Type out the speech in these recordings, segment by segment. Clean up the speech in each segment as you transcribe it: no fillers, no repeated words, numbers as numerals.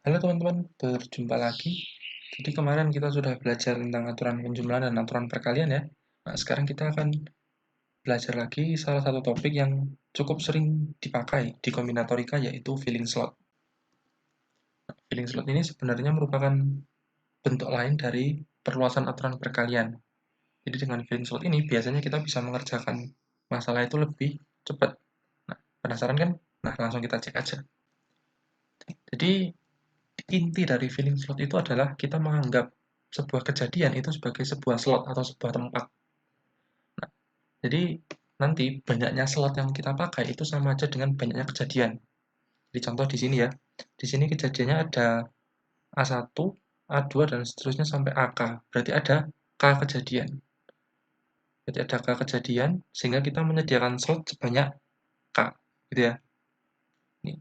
Halo teman-teman, berjumpa lagi. Jadi kemarin kita sudah belajar tentang aturan penjumlahan dan aturan perkalian ya. Nah, sekarang kita akan belajar lagi salah satu topik yang cukup sering dipakai di kombinatorika yaitu filling slot. Filling slot ini sebenarnya merupakan bentuk lain dari perluasan aturan perkalian. Jadi dengan filling slot ini biasanya kita bisa mengerjakan masalah itu lebih cepat. Nah, penasaran kan? Nah, langsung kita cek aja. Jadi inti dari filling slot itu adalah kita menganggap sebuah kejadian itu sebagai sebuah slot atau sebuah tempat. Nah, jadi nanti banyaknya slot yang kita pakai itu sama aja dengan banyaknya kejadian. Jadi contoh di sini ya. Di sini kejadiannya ada A1, A2 dan seterusnya sampai AK. Berarti ada K kejadian. Berarti ada K kejadian sehingga kita menyediakan slot sebanyak K, gitu ya. Nih.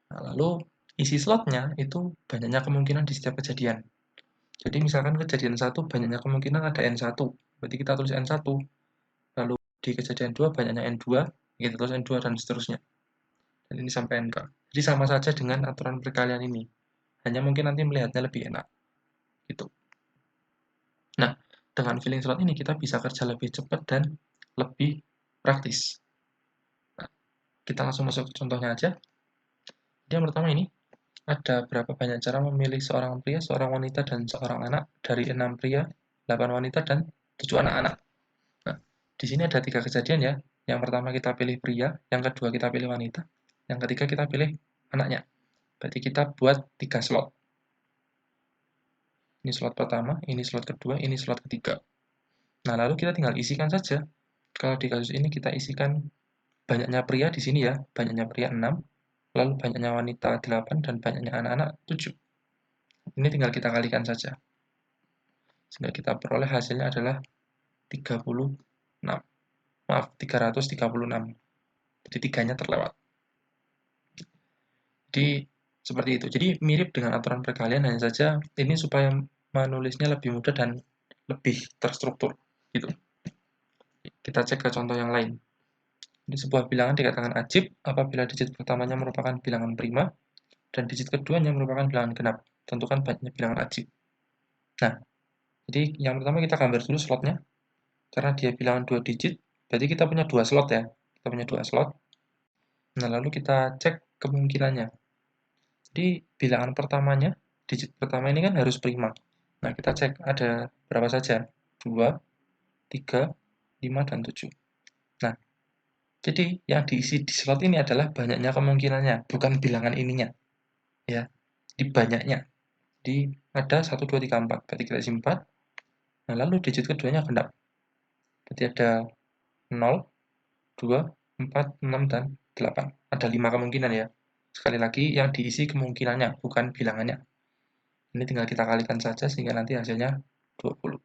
Nah, lalu isi slotnya itu banyaknya kemungkinan di setiap kejadian. Jadi misalkan kejadian 1 banyaknya kemungkinan ada N1, berarti kita tulis N1, lalu di kejadian 2 banyaknya N2, kita tulis N2 dan seterusnya. Dan ini sampai NK. Jadi sama saja dengan aturan perkalian ini. Hanya mungkin nanti melihatnya lebih enak. Gitu. Nah, dengan filling slot ini kita bisa kerja lebih cepat dan lebih praktis. Nah, kita langsung masuk ke contohnya aja. Jadi yang pertama ini, ada berapa banyak cara memilih seorang pria, seorang wanita, dan seorang anak dari 6 pria, 8 wanita, dan 7 anak-anak. Nah, di sini ada 3 kejadian ya. Yang pertama kita pilih pria, yang kedua kita pilih wanita, yang ketiga kita pilih anaknya. Berarti kita buat 3 slot. Ini slot pertama, ini slot kedua, ini slot ketiga. Nah, lalu kita tinggal isikan saja. Kalau di kasus ini kita isikan banyaknya pria di sini ya, banyaknya pria 6, lalu banyaknya wanita 8, dan banyaknya anak-anak 7. Ini tinggal kita kalikan saja. Sehingga kita peroleh hasilnya adalah 36. Maaf, 336. Jadi 3-nya terlewat. Jadi seperti itu. Jadi mirip dengan aturan perkalian, hanya saja ini supaya menulisnya lebih mudah dan lebih terstruktur. Gitu. Kita cek ke contoh yang lain. Di sebuah bilangan dikatakan ajib apabila digit pertamanya merupakan bilangan prima dan digit keduanya merupakan bilangan genap. Tentukan banyaknya bilangan ajib. Nah, jadi yang pertama kita gambar dulu slotnya. Karena dia bilangan 2 digit, berarti kita punya 2 slot ya. Kita punya 2 slot. Nah, lalu kita cek kemungkinannya. Jadi bilangan pertamanya, digit pertama ini kan harus prima. Nah, kita cek ada berapa saja? 2, 3, 5, dan 7. Nah, jadi yang diisi di slot ini adalah banyaknya kemungkinannya, bukan bilangan ininya. Ya, di banyaknya. Di ada 1, 2, 3, 4. Berarti kita isi 4. Nah, lalu digit keduanya genap. Berarti ada 0, 2, 4, 6, dan 8. Ada 5 kemungkinan ya. Sekali lagi, yang diisi kemungkinannya, bukan bilangannya. Ini tinggal kita kalikan saja sehingga nanti hasilnya 20.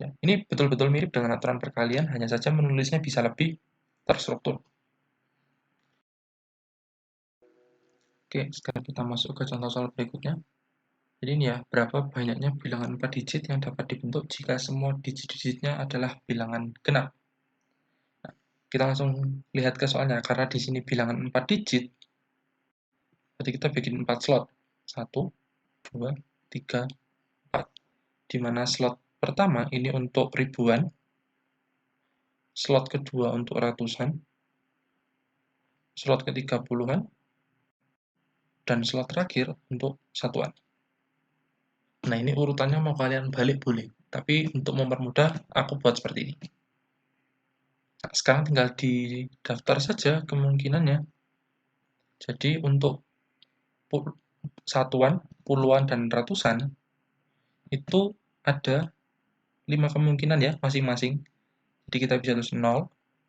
Ya, ini betul-betul mirip dengan aturan perkalian, hanya saja menulisnya bisa lebih terstruktur. Oke, sekarang kita masuk ke contoh soal berikutnya. Jadi ini ya, berapa banyaknya bilangan 4 digit yang dapat dibentuk jika semua digit-digitnya adalah bilangan genap. Nah, kita langsung lihat ke soalnya, karena di sini bilangan 4 digit, berarti kita bikin 4 slot. 1, 2, 3, 4. Di mana slot pertama ini untuk ribuan, slot kedua untuk ratusan, slot ketiga puluhan, dan slot terakhir untuk satuan. Nah, ini urutannya mau kalian balik boleh, tapi untuk mempermudah, aku buat seperti ini. Nah, sekarang tinggal didaftar saja kemungkinannya. Jadi untuk satuan, puluhan, dan ratusan, itu ada 5 kemungkinan ya masing-masing. Jadi kita bisa tulis 0,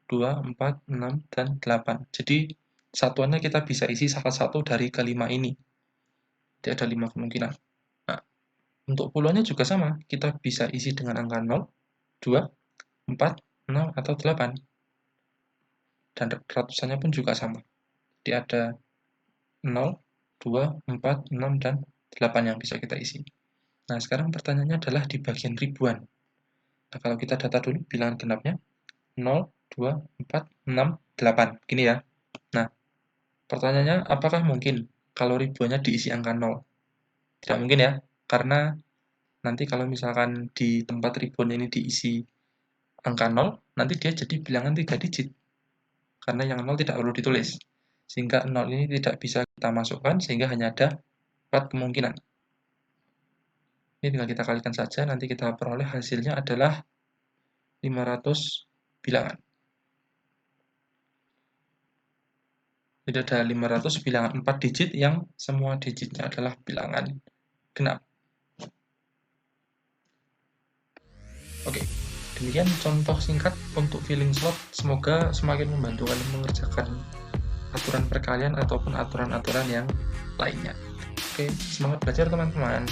2, 4, 6, dan 8. Jadi satuannya kita bisa isi salah satu dari kelima ini. Jadi ada 5 kemungkinan. Nah, untuk puluhannya juga sama. Kita bisa isi dengan angka 0, 2, 4, 6, atau 8. Dan ratusannya pun juga sama. Jadi ada 0, 2, 4, 6, dan 8 yang bisa kita isi. Nah, sekarang pertanyaannya adalah di bagian ribuan. Nah, kalau kita data dulu bilangan genapnya, 0, 2, 4, 6, 8. Gini ya. Nah, pertanyaannya apakah mungkin kalau ribuannya diisi angka 0. Tidak mungkin ya, karena nanti kalau misalkan di tempat ribuan ini diisi angka 0, nanti dia jadi bilangan 3 digit. Karena yang 0 tidak perlu ditulis. Sehingga 0 ini tidak bisa kita masukkan, sehingga hanya ada 4 kemungkinan. Ini tinggal kita kalikan saja, nanti kita peroleh hasilnya adalah 500 bilangan. Jadi ada 500 bilangan 4 digit yang semua digitnya adalah bilangan genap. Oke, demikian contoh singkat untuk filling slot. Semoga semakin membantu kalian mengerjakan aturan perkalian ataupun aturan-aturan yang lainnya. Oke, semangat belajar teman-teman.